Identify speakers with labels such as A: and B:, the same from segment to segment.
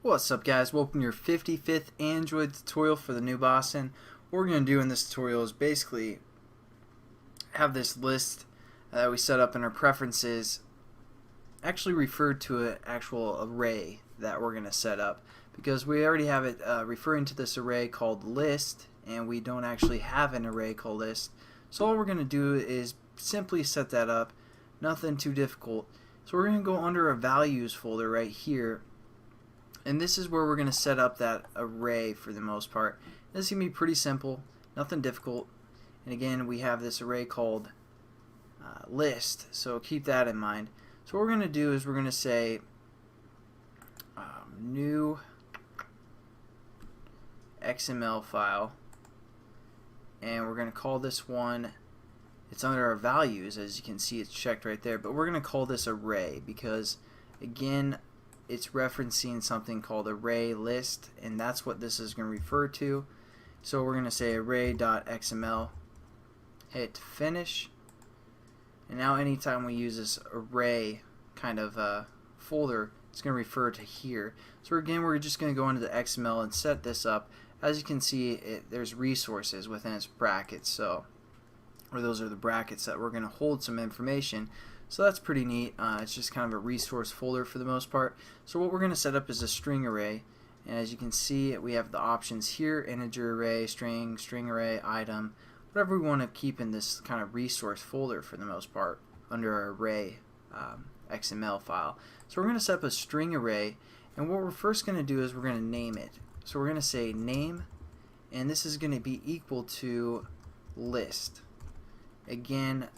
A: What's up, guys? Welcome to your 55th Android tutorial for the new Boston. What we're going to do in this tutorial is basically have this list that we set up in our preferences actually referred to an actual array that we're going to set up, because we already have it referring to this array called list, and we don't actually have an array called list. So all we're going to do is simply set that up, nothing too difficult. So we're going to go under a values folder right here, and this is where we're going to set up that array for the most part. This is going to be pretty simple, nothing difficult. And again, we have this array called list, so keep that in mind. So what we're going to do is we're going to say new XML file, and we're going to call this one, it's under our values, as you can see it's checked right there, but we're going to call this array because again it's referencing something called array list, and that's what this is going to refer to. So we're going to say array.xml, hit finish, and now anytime we use this array kind of folder, it's going to refer to here. So again, we're just going to go into the XML and set this up. As you can see, there's resources within its brackets, or those are the brackets that we're going to hold some information. So that's pretty neat. It's just kind of a resource folder for the most part. So what we're going to set up is a string array, and as you can see, we have the options here: integer array, string, string array, item, whatever we want to keep in this kind of resource folder for the most part under our array XML file. So we're going to set up a string array, and what we're first going to do is we're going to name it. So we're going to say name, and this is going to be equal to list. Again,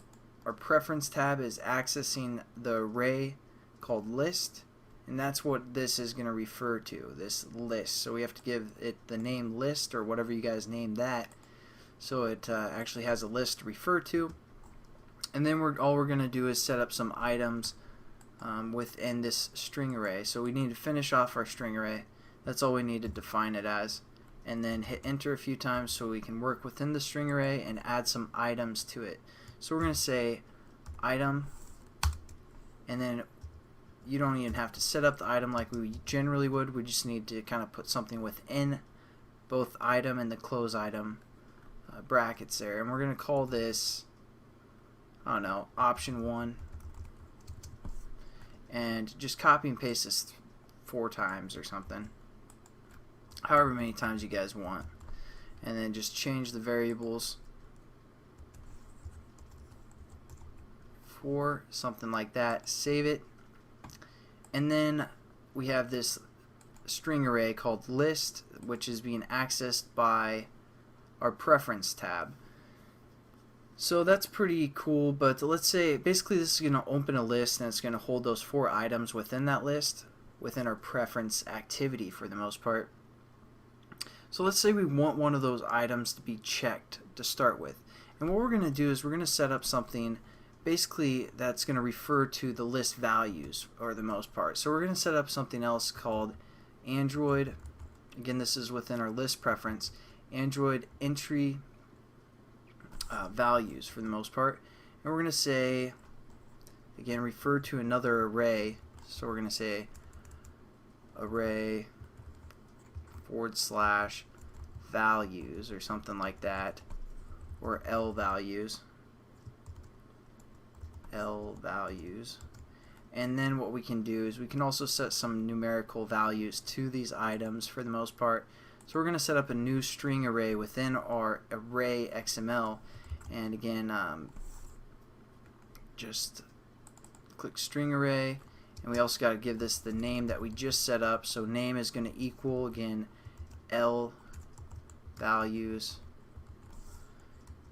A: our preference tab is accessing the array called list, and that's what this is going to refer to, this list. So we have to give it the name list, or whatever you guys name that, so it actually has a list to refer to. And then all we're going to do is set up some items within this string array. So we need to finish off our string array. That's all we need to define it as, and then hit enter a few times so we can work within the string array and add some items to it. So we're going to say item, and then you don't even have to set up the item like we generally would. We just need to kind of put something within both item and the close item brackets there, and we're going to call this, I don't know, option 1, and just copy and paste this 4 times or something, however many times you guys want, and then just change the variables for something like that, save it, and then we have this string array called list, which is being accessed by our preference tab. So that's pretty cool, but let's say basically this is going to open a list, and it's going to hold those 4 items within that list within our preference activity for the most part. So let's say we want one of those items to be checked to start with, and what we're going to do is we're going to set up something basically that's going to refer to the list values for the most part. So we're going to set up something else called Android, again this is within our list preference, Android entry values for the most part, and we're going to say, again, refer to another array. So we're going to say array / values or something like that, or L values, and then what we can do is we can also set some numerical values to these items for the most part. So we're going to set up a new string array within our array XML, and again just click string array, and we also got to give this the name that we just set up. So name is going to equal, again, L values,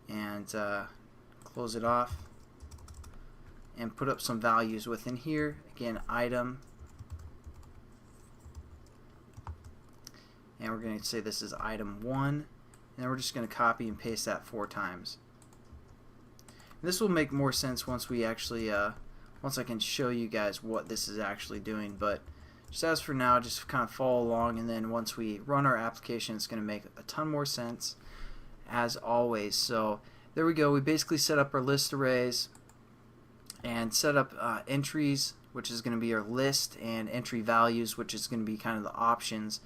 A: and close it off and put up some values within here. Again, item, and we're going to say this is item 1, and then we're just going to copy and paste that 4 times. And this will make more sense once we actually once I can show you guys what this is actually doing, but just as for now, just kind of follow along, and then once we run our application, it's going to make a ton more sense as always. So there we go. We basically set up our list arrays and set up entries which is going to be our list, and entry values, which is going to be kind of the options.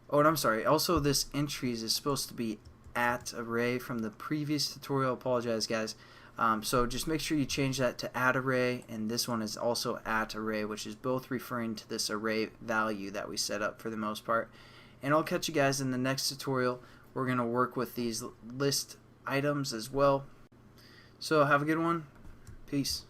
A: Oh, and I'm sorry, also this entries is supposed to be at array from the previous tutorial. Apologize, guys. So just make sure you change that to at array, and this one is also at array, which is both referring to this array value that we set up for the most part. And I'll catch you guys in the next tutorial. We're going to work with these list items as well. So have a good one. Peace.